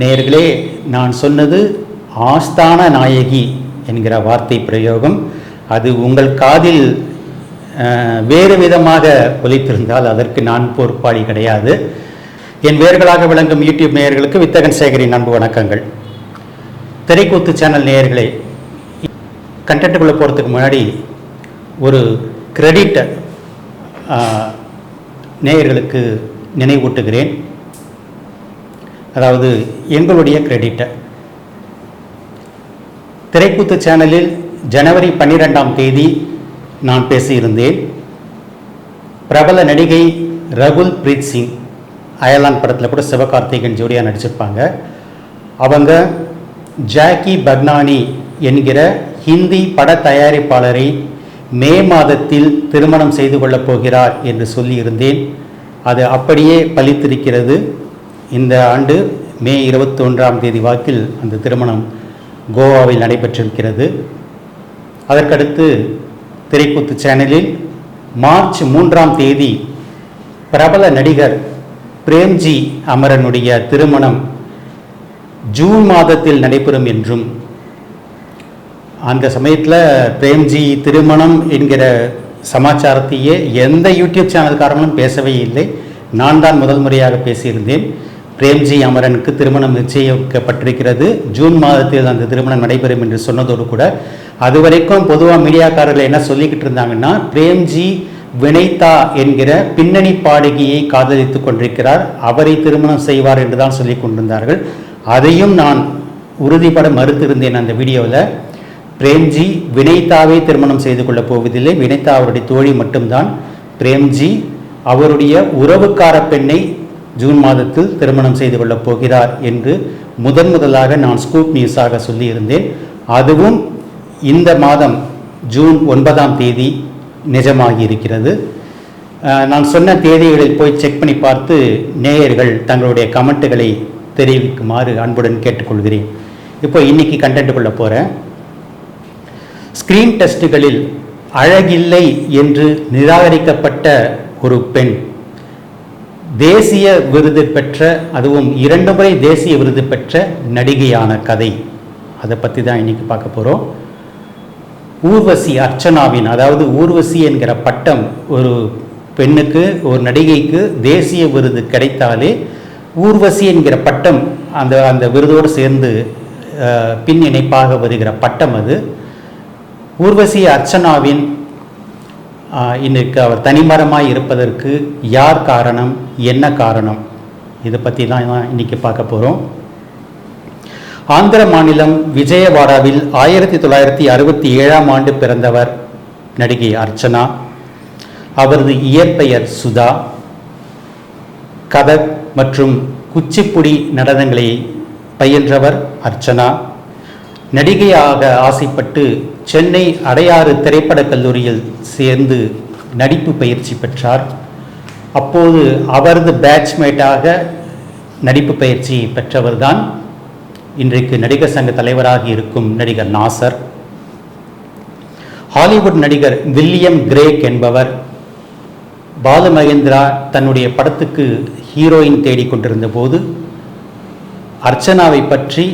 நேயர்களே, நான் சொன்னது ஆஸ்தான நாயகி என்கிற வார்த்தை பிரயோகம். அது உங்கள் காதில் வேறு விதமாக ஒலித்திருந்தால் அதற்கு நான் பொறுப்பாளி கிடையாது. என் வேர்களாக விளங்கும் யூடியூப் நேயர்களுக்கு வித்தகன் சேகரின் அன்பு வணக்கங்கள். திரைக்கூத்து சேனல் நேயர்களே, கண்டென்ட்டுக்குள்ளே போகிறதுக்கு முன்னாடி ஒரு கிரெடிட் நேயர்களுக்கு நினைவூட்டுகிறேன். அதாவது எங்களுடைய கிரெடிட்டை திரைக்கூத்து சேனலில் ஜனவரி 12ஆம் தேதி நான் பேசியிருந்தேன். பிரபல நடிகை ரகுல் பிரீத் சிங், அயலான் படத்தில் கூட சிவகார்த்திகேயன் ஜோடியாக நடிச்சிருப்பாங்க. அவங்க ஜாக்கி பக்னானி என்கிற ஹிந்தி பட தயாரிப்பாளரை மே மாதத்தில் திருமணம் செய்து கொள்ளப் போகிறார் என்று சொல்லியிருந்தேன். அது அப்படியே பலித்திருக்கிறது. இந்த ஆண்டு மே 21ஆம் தேதி வாக்கில் அந்த திருமணம் கோவாவில் நடைபெற்றிருக்கிறது. அதற்கடுத்து திரைக்கூத்து சேனலில் மார்ச் 3ஆம் தேதி பிரபல நடிகர் பிரேம்ஜி அமரனுடைய திருமணம் ஜூன் மாதத்தில் நடைபெறும் என்றும், அந்த சமயத்தில் பிரேம்ஜி திருமணம் என்கிற சமாச்சாரத்தையே எந்த யூடியூப் சேனல்காரங்களும் பேசவே இல்லை. நான் தான் முதல் முறையாக பேசியிருந்தேன். பிரேம்ஜி அமரனுக்கு திருமணம் நிச்சயிக்கப்பட்டிருக்கிறது, ஜூன் மாதத்தில் அந்த திருமணம் நடைபெறும் என்று சொன்னதோடு கூட அதுவரைக்கும் பொதுவாக மீடியாக்காரர்கள் என்ன சொல்லிக்கிட்டு இருந்தாங்கன்னா, பிரேம்ஜி வினைதா என்கிற பின்னணி பாடகியை காதலித்து கொண்டிருக்கிறார், அவரை திருமணம் செய்வார் என்று தான் சொல்லி கொண்டிருந்தார்கள். அதையும் நான் உறுதிப்பட மறுத்திருந்தேன் அந்த வீடியோவில். பிரேம்ஜி வினைதாவை திருமணம் செய்து கொள்ளப் போவதில்லை, வினைதா அவருடைய தோழி மட்டும்தான். பிரேம்ஜி அவருடைய உறவுக்கார பெண்ணை ஜூன் மாதத்தில் திருமணம் செய்து கொள்ளப் போகிறார் என்று முதலாக நான் ஸ்கூப் நியூஸாக சொல்லியிருந்தேன். அதுவும் இந்த மாதம் ஜூன் 9ஆம் தேதி நிஜமாகி இருக்கிறது. நான் சொன்ன தேதிகளில் போய் செக் பண்ணி பார்த்து நேயர்கள் தங்களுடைய கமெண்ட்டுகளை தெரிவிக்குமாறு அன்புடன் கேட்டுக்கொள்கிறேன். இப்போ இன்னைக்கு கண்டென்ட்டுக்குள்ளே போகிறேன். ஸ்கிரீன் டெஸ்ட்டுகளில் அழகில்லை என்று நிராகரிக்கப்பட்ட ஒரு பெண் தேசிய விருது பெற்ற, அதுவும் 2 முறை தேசிய விருது பெற்ற நடிகையான கதை, அதை பற்றி தான் இன்னைக்கு பார்க்க போகிறோம். ஊர்வசி அர்ச்சனாவின், அதாவது ஊர்வசி என்கிற பட்டம் ஒரு பெண்ணுக்கு, ஒரு நடிகைக்கு தேசிய விருது கிடைத்தாலே ஊர்வசி என்கிற பட்டம் அந்த விருதோடு சேர்ந்து பின் இணைப்பாக வருகிற பட்டம் அது. ஊர்வசி அர்ச்சனாவின் இன்றைக்கு அவர் தனிமரமாய் இருப்பதற்கு யார் காரணம், என்ன காரணம், இதை பற்றி தான் இன்றைக்கி பார்க்க போகிறோம். ஆந்திர மாநிலம் விஜயவாடாவில் 1967ஆம் ஆண்டு பிறந்தவர் நடிகை அர்ச்சனா. அவரது இயற்பெயர் சுதா. கதக் மற்றும் குச்சிப்புடி நடனங்களை பயின்றவர் அர்ச்சனா. நடிகையாக ஆசைப்பட்டு சென்னை அடையாறு திரைப்படக் கல்லூரியில் சேர்ந்து நடிப்பு பயிற்சி பெற்றார். அப்போது அவரது பேட்ச்மேட்டாக நடிப்பு பயிற்சி பெற்றவர்தான் இன்றைக்கு நடிகர் சங்க தலைவராக இருக்கும் நடிகர் நாசர். ஹாலிவுட் நடிகர் வில்லியம் கிரேக் என்பவர் பாலு மகேந்திரா தன்னுடைய படத்துக்கு ஹீரோயின் தேடிக்கொண்டிருந்த போது அர்ச்சனாவை பற்றி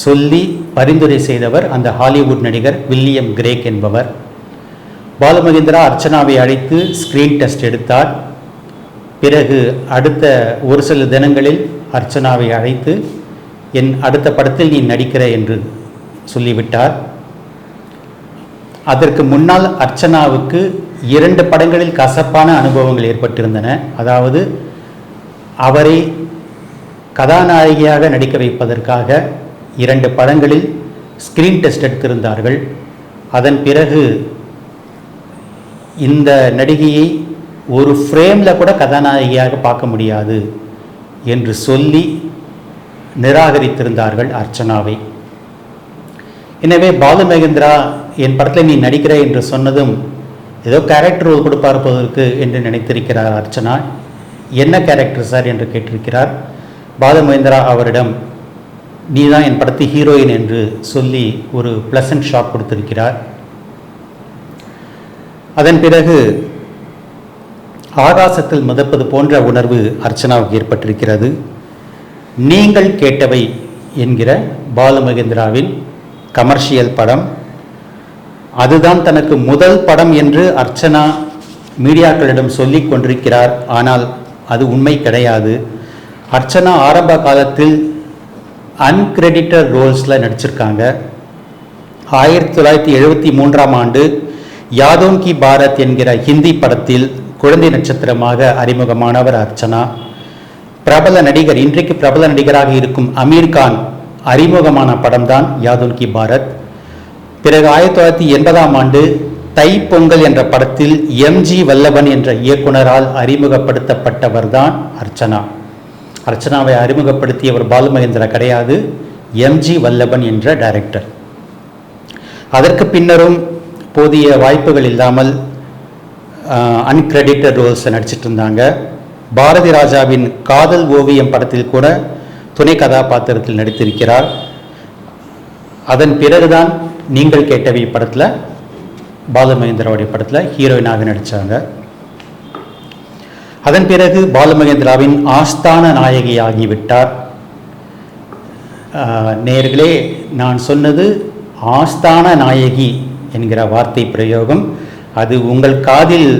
சொல்லி பரிந்துரை செய்தவர் அந்த ஹாலிவுட் நடிகர் வில்லியம் கிரேக் என்பவர். பாலு மகேந்திரா அர்ச்சனாவை அழைத்து ஸ்கிரீன் டெஸ்ட் எடுத்தார். பிறகு அடுத்த ஒரு சில தினங்களில் அர்ச்சனாவை அழைத்து, என் அடுத்த படத்தில் நீ நடிக்கிற என்று சொல்லிவிட்டார். அதற்கு முன்னால் அர்ச்சனாவுக்கு 2 படங்களில் கசப்பான அனுபவங்கள் ஏற்பட்டிருந்தன. அதாவது அவரை கதாநாயகியாக நடிக்க வைப்பதற்காக 2 படங்களில் ஸ்கிரீன் டெஸ்ட் எடுத்திருந்தார்கள். அதன் பிறகு இந்த நடிகையை ஒரு ஃப்ரேமில் கூட கதாநாயகியாக பார்க்க முடியாது என்று சொல்லி நிராகரித்திருந்தார்கள் அர்ச்சனாவை. எனவே பாலு மகேந்திரா என் படத்தில் நீ நடிக்கிற என்று சொன்னதும் ஏதோ கேரக்டர் ரோல் கொடுப்பார் போவதற்கு என்று நினைத்திருக்கிறார் அர்ச்சனா. என்ன கேரக்டர் சார் என்று கேட்டிருக்கிறார். பாலு மகேந்திரா அவரிடம் நீ தான் என் படத்து ஹீரோயின் என்று சொல்லி ஒரு ப்ளசன்ட் ஷாக் கொடுத்திருக்கிறார். அதன் பிறகு ஆகாசத்தில் மிதப்பது போன்ற உணர்வு அர்ச்சனாவுக்கு ஏற்பட்டிருக்கிறது. நீங்கள் கேட்டவை என்கிற பாலுமகேந்திராவின் கமர்ஷியல் படம். அதுதான் தனக்கு முதல் படம் என்று அர்ச்சனா மீடியாக்களிடம் சொல்லிக் கொண்டிருக்கிறார். ஆனால் அது உண்மை கிடையாது. அர்ச்சனா ஆரம்ப காலத்தில் அன்கிரெடிட்டட் ரோல்ஸில் நடிச்சிருக்காங்க. 1973ஆம் ஆண்டு யாதோன் கி பாரத் என்கிற ஹிந்தி படத்தில் குழந்தை நட்சத்திரமாக அறிமுகமானவர் அர்ச்சனா. பிரபல நடிகர், இன்றைக்கு பிரபல நடிகராக இருக்கும் அமீர்கான் அறிமுகமான படம்தான் யாதோன் கி பாரத். பிறகு 1980ஆம் ஆண்டு தை பொங்கல் என்ற படத்தில் எம்ஜி வல்லபன் என்ற இயக்குனரால் அறிமுகப்படுத்தப்பட்டவர் தான் அர்ச்சனா. அர்ச்சனாவை அறிமுகப்படுத்தியவர் பாலுமகேந்திரா கிடையாது, எம்ஜி வல்லபன் என்ற டைரக்டர். அதற்கு பின்னரும் போதிய வாய்ப்புகள் இல்லாமல் அன்கிரெடிட்டட் ரோல்ஸ் நடிச்சிட்டு இருந்தாங்க. பாரதி ராஜாவின் காதல் ஓவியம் படத்தில் கூட துணை கதாபாத்திரத்தில் நடித்திருக்கிறார். அதன் பிறகுதான் நீங்கள் கேட்டவை படத்தில், பாலுமகேந்திராவுடைய படத்தில் ஹீரோயினாக நடித்தாங்க. அதன் பிறகு பாலுமகேந்திராவின் ஆஸ்தான நாயகி ஆகிவிட்டார். நேர்களே, நான் சொன்னது ஆஸ்தான நாயகி என்கிற வார்த்தை பிரயோகம். அது உங்கள் காதில்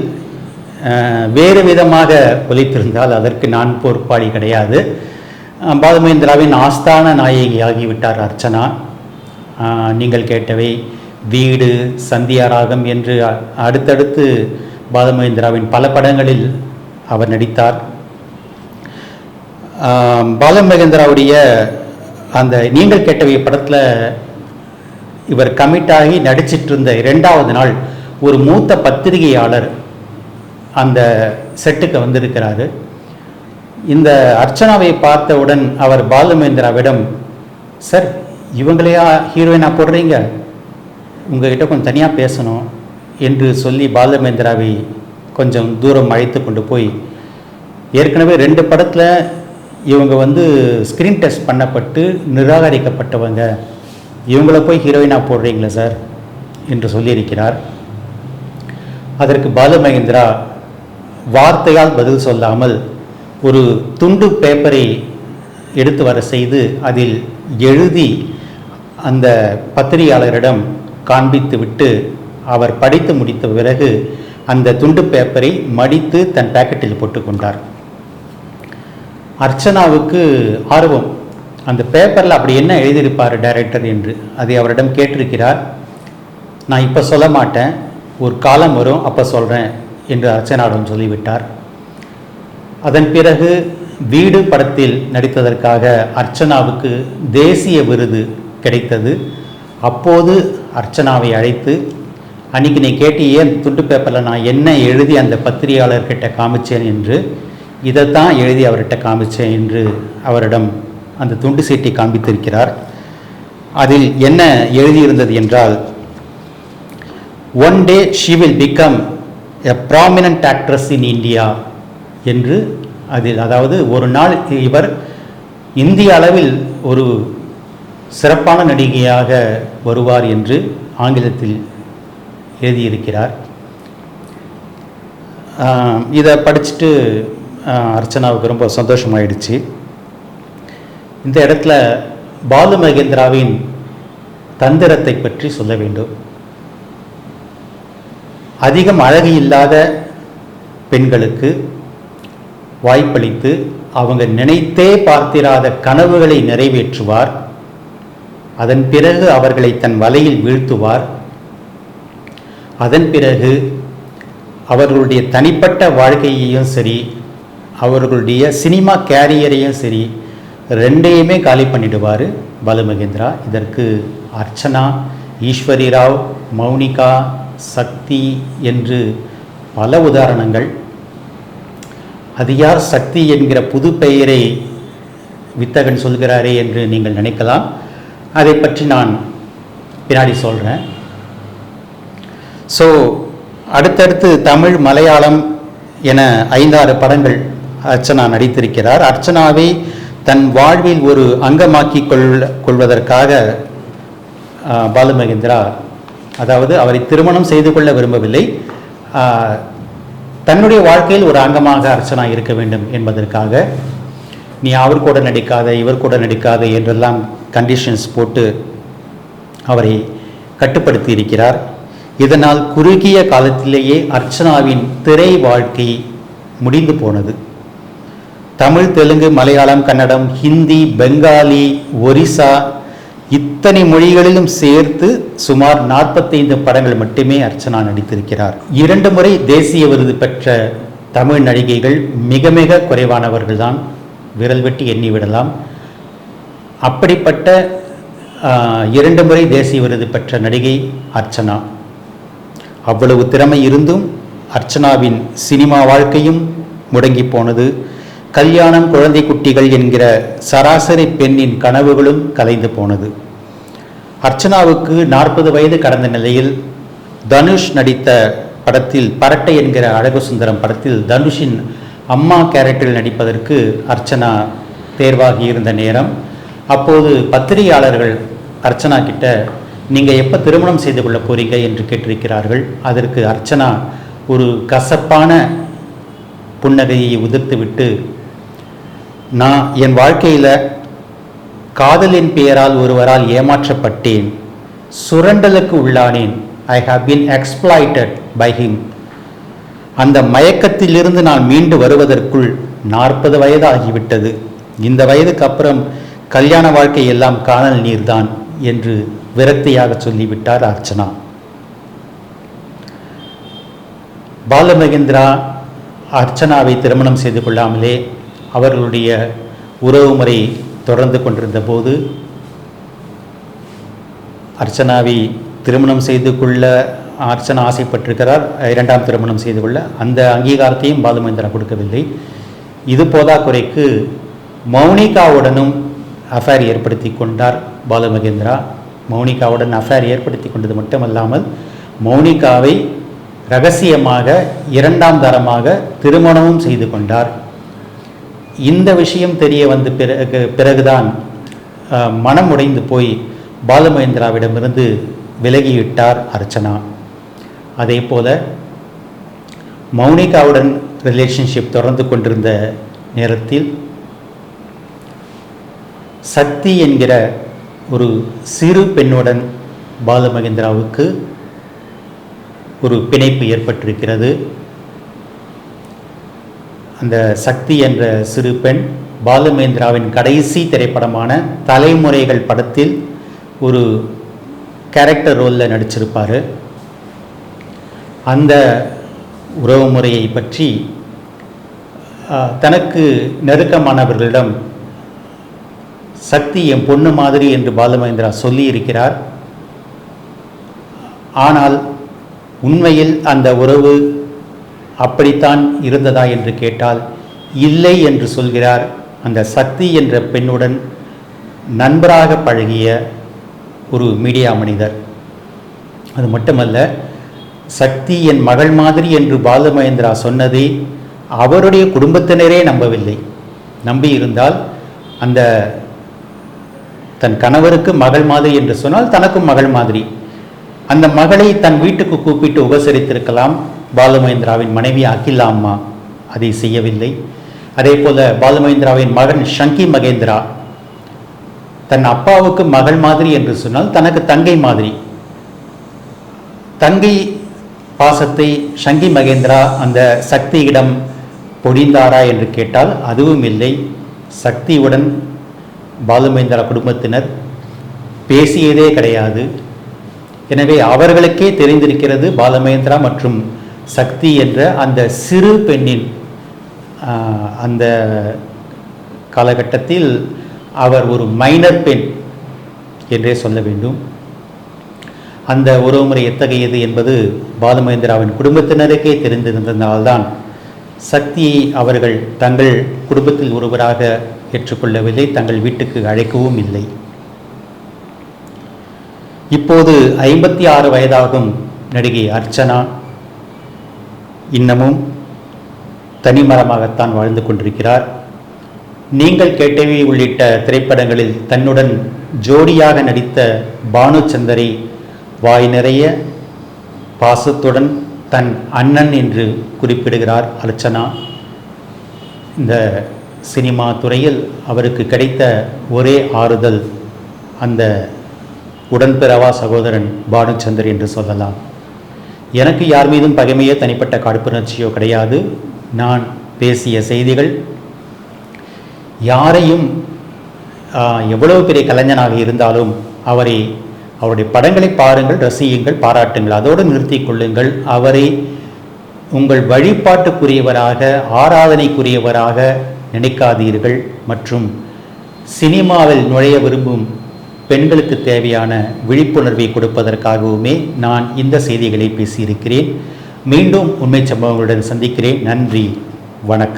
வேறு விதமாக ஒலித்திருந்தால் அதற்கு நான் பொறுப்பாளி கிடையாது. பாலுமகேந்திராவின் ஆஸ்தான நாயகி ஆகிவிட்டார் அர்ச்சனா. நீங்கள் கேட்டவை, வீடு, சந்தியா ராகம் என்று அடுத்தடுத்து பாலுமகேந்திராவின் பல படங்களில் அவர் நடித்தார். பாலுமகேந்திராவுடைய அந்த நீங்கள் கேட்டவை படத்தில் இவர் கமிட்டாகி நடிச்சிட்டு இருந்த 2வது நாள் ஒரு மூத்த பத்திரிகையாளர் அந்த செட்டுக்கு வந்திருக்கிறாரு. இந்த அர்ச்சனாவை பார்த்தவுடன் அவர் பாலுமகேந்திராவிடம், சார் இவங்களையா ஹீரோயினாக போடுறீங்க, உங்ககிட்ட கொஞ்சம் தனியாக பேசணும் என்று சொல்லி பாலுமகேந்திராவை கொஞ்சம் தூரம் அழைத்து கொண்டு போய், ஏற்கனவே 2 படத்தில் இவங்க ஸ்க்ரீன் டெஸ்ட் பண்ணப்பட்டு நிராகரிக்கப்பட்டவங்க, இவங்கள போய் ஹீரோயினாக போடுறீங்களா சார் என்று சொல்லியிருக்கிறார். அதற்கு பாலுமகேந்திரா வார்த்தையால் பதில் சொல்லாமல் ஒரு துண்டு பேப்பரை எடுத்து வர செய்து அதில் எழுதி அந்த பத்திரிகையாளரிடம் காண்பித்து விட்டு அவர் படித்து முடித்த பிறகு அந்த துண்டு பேப்பரை மடித்து தன் பாக்கெட்டில் போட்டுக்கொண்டார். அர்ச்சனாவுக்கு ஆர்வம், அந்த பேப்பரில் அப்படி என்ன எழுதியிருப்பார் டைரக்டர் என்று அதை அவரிடம் கேட்டிருக்கிறார். நான் இப்போ சொல்ல மாட்டேன், ஒரு காலம் வரும் அப்போ சொல்கிறேன் என்று அர்ச்சனாவிடம் சொல்லிவிட்டார். அதன் பிறகு வீடு படத்தில் நடித்ததற்காக அர்ச்சனாவுக்கு தேசிய விருது கிடைத்தது. அப்போது அர்ச்சனாவை அழைத்து, அன்றைக்கி நீ கேட்டு ஏன் துண்டு பேப்பரில் நான் என்ன எழுதி அந்த பத்திரிகையாளர்கிட்ட காமிச்சேன் என்று, இதைத்தான் எழுதி அவர்கிட்ட காமிச்சேன் என்று அவரிடம் அந்த துண்டு சீட்டை காண்பித்திருக்கிறார். அதில் என்ன எழுதியிருந்தது என்றால், one day she will become a prominent actress in India என்று அதில், அதாவது ஒரு நாள் இவர் இந்திய அளவில் ஒரு சிறப்பான நடிகையாக வருவார் என்று ஆங்கிலத்தில் எழுதியிருக்கிறார். இதை படிச்சுட்டு அர்ச்சனாவுக்கு ரொம்ப சந்தோஷமாயிடுச்சு. இந்த இடத்துல பாலுமகேந்திராவின் தந்திரத்தை பற்றி சொல்ல வேண்டும். அதிகம் அழகு இல்லாத பெண்களுக்கு வாய்ப்பளித்து அவங்க நினைத்தே பார்த்திராத கனவுகளை நிறைவேற்றுவார். அதன் பிறகு அவர்களை தன் வலையில் வீழ்த்துவார். அதன் பிறகு அவர்களுடைய தனிப்பட்ட வாழ்க்கையையும் சரி, அவர்களுடைய சினிமா கேரியரையும் சரி, ரெண்டையுமே காலி பண்ணிடுவார் பாலுமகேந்திரா. இதற்கு அர்ச்சனா, ஈஸ்வரி ராவ், மௌனிகா, சக்தி என்று பல உதாரணங்கள். அது யார் சக்தி என்கிற புது பெயரை வித்தகன் சொல்கிறாரே என்று நீங்கள் நினைக்கலாம். அதை பற்றி நான் பின்னாடி சொல்கிறேன். ஸோ அடுத்தடுத்து தமிழ், மலையாளம் என 5-6 படங்கள் அர்ச்சனா நடித்திருக்கிறார். அர்ச்சனாவை தன் வாழ்வில் ஒரு அங்கமாக்கி கொள்வதற்காக பாலுமகேந்திரா, அதாவது அவரை திருமணம் செய்து கொள்ள விரும்பவில்லை, தன்னுடைய வாழ்க்கையில் ஒரு அங்கமாக அர்ச்சனா இருக்க வேண்டும் என்பதற்காக நீ அவர் கூட நடிக்காத, இவர் கூட நடிக்காத என்றெல்லாம் கண்டிஷன்ஸ் போட்டு அவரை கட்டுப்படுத்தி இருக்கிறார். இதனால் குறுகிய காலத்திலேயே அர்ச்சனாவின் திரை வாழ்க்கை முடிந்து போனது. தமிழ், தெலுங்கு, மலையாளம், கன்னடம், ஹிந்தி, பெங்காலி, ஒரிசா இத்தனை மொழிகளிலும் சேர்த்து சுமார் 45 படங்கள் மட்டுமே அர்ச்சனா நடித்திருக்கிறார். 2 முறை தேசிய விருது பெற்ற தமிழ் நடிகைகள் மிக மிக குறைவானவர்கள்தான், விரல் வெட்டி எண்ணிவிடலாம். அப்படிப்பட்ட 2 முறை தேசிய விருது பெற்ற நடிகை அர்ச்சனா. அவ்வளவு திறமை இருந்தும் அர்ச்சனாவின் சினிமா வாழ்க்கையும் முடங்கி போனது. கல்யாணம், குழந்தை குட்டிகள் என்கிற சராசரி பெண்ணின் கனவுகளும் கலைந்து போனது. அர்ச்சனாவுக்கு 40 வயது கடந்த நிலையில் தனுஷ் நடித்த படத்தில் பரட்டை என்கிற அழகு சுந்தரம் படத்தில் தனுஷின் அம்மா கேரக்டரில் நடிப்பதற்கு அர்ச்சனா தேர்வாகி இருந்த நேரம், அப்போது பத்திரிகையாளர்கள் அர்ச்சனா கிட்ட நீங்கள் எப்போ திருமணம் செய்து கொள்ள போறீங்க என்று கேட்டிருக்கிறார்கள். அதற்கு அர்ச்சனா ஒரு கசப்பான புன்னகையை உதிர்த்துவிட்டு, நான் என் வாழ்க்கையில் காதலின் பெயரால் ஒருவரால் ஏமாற்றப்பட்டேன், சுரண்டலுக்கு உள்ளானேன், I have been exploited by him. அந்த மயக்கத்திலிருந்து நான் மீண்டு வருவதற்குள் 40 வயது ஆகிவிட்டது. இந்த வயதுக்கு அப்புறம் கல்யாண வாழ்க்கை எல்லாம் காணல் நீர்தான் என்று விரக்தியாக சொல்லிவிட்டார் அர்ச்சனா. பாலுமகேந்திரா அர்ச்சனாவை திருமணம் செய்து கொள்ளாமலே அவர்களுடைய உறவு முறை தொடர்ந்து கொண்டிருந்த போது அர்ச்சனாவை திருமணம் செய்து கொள்ள அர்ச்சனா ஆசைப்பட்டிருக்கிறார். 2ஆம் திருமணம் செய்து கொள்ள அந்த அங்கீகாரத்தையும் பாலுமகேந்திரா கொடுக்கவில்லை. இது போதாக்குறைக்கு மௌனிகாவுடனும் அஃபேர் ஏற்படுத்தி கொண்டார் பாலுமகேந்திரா. மௌனிகாவுடன் அஃபேர் ஏற்படுத்தி கொண்டது மட்டுமல்லாமல் மௌனிகாவை ரகசியமாக 2ஆம் தரமாக திருமணமும் செய்து கொண்டார். இந்த விஷயம் தெரிய வந்த பிறகுதான் மனம் உடைந்து போய் பாலுமகேந்திராவிடமிருந்து விலகிவிட்டார் அர்ச்சனா. அதே போல மௌனிகாவுடன் ரிலேஷன்ஷிப் தொடர்ந்து கொண்டிருந்த நேரத்தில் சக்தி என்கிற ஒரு சிறு பெண்ணுடன் பாலுமகேந்திராவுக்கு ஒரு பிணைப்பு ஏற்பட்டிருக்கிறது. அந்த சக்தி என்ற சிறு பெண் பாலுமகேந்திராவின் கடைசி திரைப்படமான தலைமுறைகள் படத்தில் ஒரு கேரக்டர் ரோலில் நடிச்சிருப்பார். அந்த உறவு முறையை பற்றி தனக்கு நெருக்கமானவர்களிடம் சக்தி என் பொண்ணு மாதிரி என்று பாலுமகேந்திரா சொல்லி இருக்கிறார். ஆனால் உண்மையில் அந்த உறவு அப்படித்தான் இருந்ததா என்று கேட்டால் இல்லை என்று சொல்கிறார். அந்த சக்தி என்ற பெண்ணுடன் நண்பராக பழகிய ஒரு மீடியா மனிதர். அது மட்டுமல்ல, சக்தி என் மகள் மாதிரி என்று பாலுமகேந்திரா சொன்னதை அவருடைய குடும்பத்தினரே நம்பவில்லை. நம்பியிருந்தால் அந்த தன் கணவருக்கு மகள் மாதிரி என்று சொன்னால் தனக்கும் மகள் மாதிரி அந்த மகளை தன் வீட்டுக்கு கூப்பிட்டு உபசரித்திருக்கலாம். பாலுமகேந்திராவின் மனைவி அகிலா அம்மா அதை செய்யவில்லை. அதே போல பாலுமகேந்திராவின் மகன் ஷங்கி மகேந்திரா தன் அப்பாவுக்கு மகள் மாதிரி என்று சொன்னால் தனக்கு தங்கை மாதிரி. தங்கை பாசத்தை ஷங்கி மகேந்திரா அந்த சக்தியிடம் பொழிந்தாரா என்று கேட்டால் அதுவும் இல்லை. சக்தியுடன் பாலுமகேந்திரா குடும்பத்தினர் பேசியதே கிடையாது. எனவே அவர்களுக்கே தெரிந்திருக்கிறது பாலுமகேந்திரா மற்றும் சக்தி என்ற அந்த சிறு பெண்ணின் அந்த காலகட்டத்தில் அவர் ஒரு மைனர் பெண் என்றே சொல்ல வேண்டும். அந்த உறவுமுறை எத்தகையது என்பது பாலுமகேந்திராவின் குடும்பத்தினருக்கே தெரிந்திருந்ததால்தான் சக்தியை அவர்கள் தங்கள் குடும்பத்தில் ஒருவராக ஏற்றுக்கொள்ளவில்லை, தங்கள் வீட்டுக்கு அழைக்கவும் இல்லை. இப்போது 56 வயதாகும் நடிகை அர்ச்சனா இன்னமும் தனிமரமாகத்தான் வாழ்ந்து கொண்டிருக்கிறார். நீங்கள் கேட்டவை உள்ளிட்ட திரைப்படங்களில் தன்னுடன் ஜோடியாக நடித்த பானுச்சந்தரை வாய் நிறைய பாசத்துடன் தன் அண்ணன் என்று குறிப்பிடுகிறார் அர்ச்சனா. இந்த சினிமா துறையில் அவருக்கு கிடைத்த ஒரே ஆறுதல் அந்த உடன்பிறவா சகோதரன் பானுச்சந்தர் என்று சொல்லலாம். எனக்கு யார் மீதும் பகைமையோ தனிப்பட்ட காழ்ப்புணர்ச்சியோ கிடையாது. நான் பேசிய செய்திகள் யாரையும் எவ்வளவு பெரிய கலைஞனாக இருந்தாலும் அவருடைய படங்களை பாருங்கள், ரசியுங்கள், பாராட்டுங்கள், அதோடு நிறுத்தி கொள்ளுங்கள். அவரை உங்கள் வழிபாட்டுக்குரியவராக, ஆராதனைக்குரியவராக நினைக்காதீர்கள். மற்றும் சினிமாவில் நுழைய விரும்பும் பெண்களுக்கு தேவையான விழிப்புணர்வை கொடுப்பதற்காகவுமே நான் இந்த செய்திகளை பேசியிருக்கிறேன். மீண்டும் உண்மை சம்பவங்களுடன் சந்திக்கிறேன். நன்றி, வணக்கம்.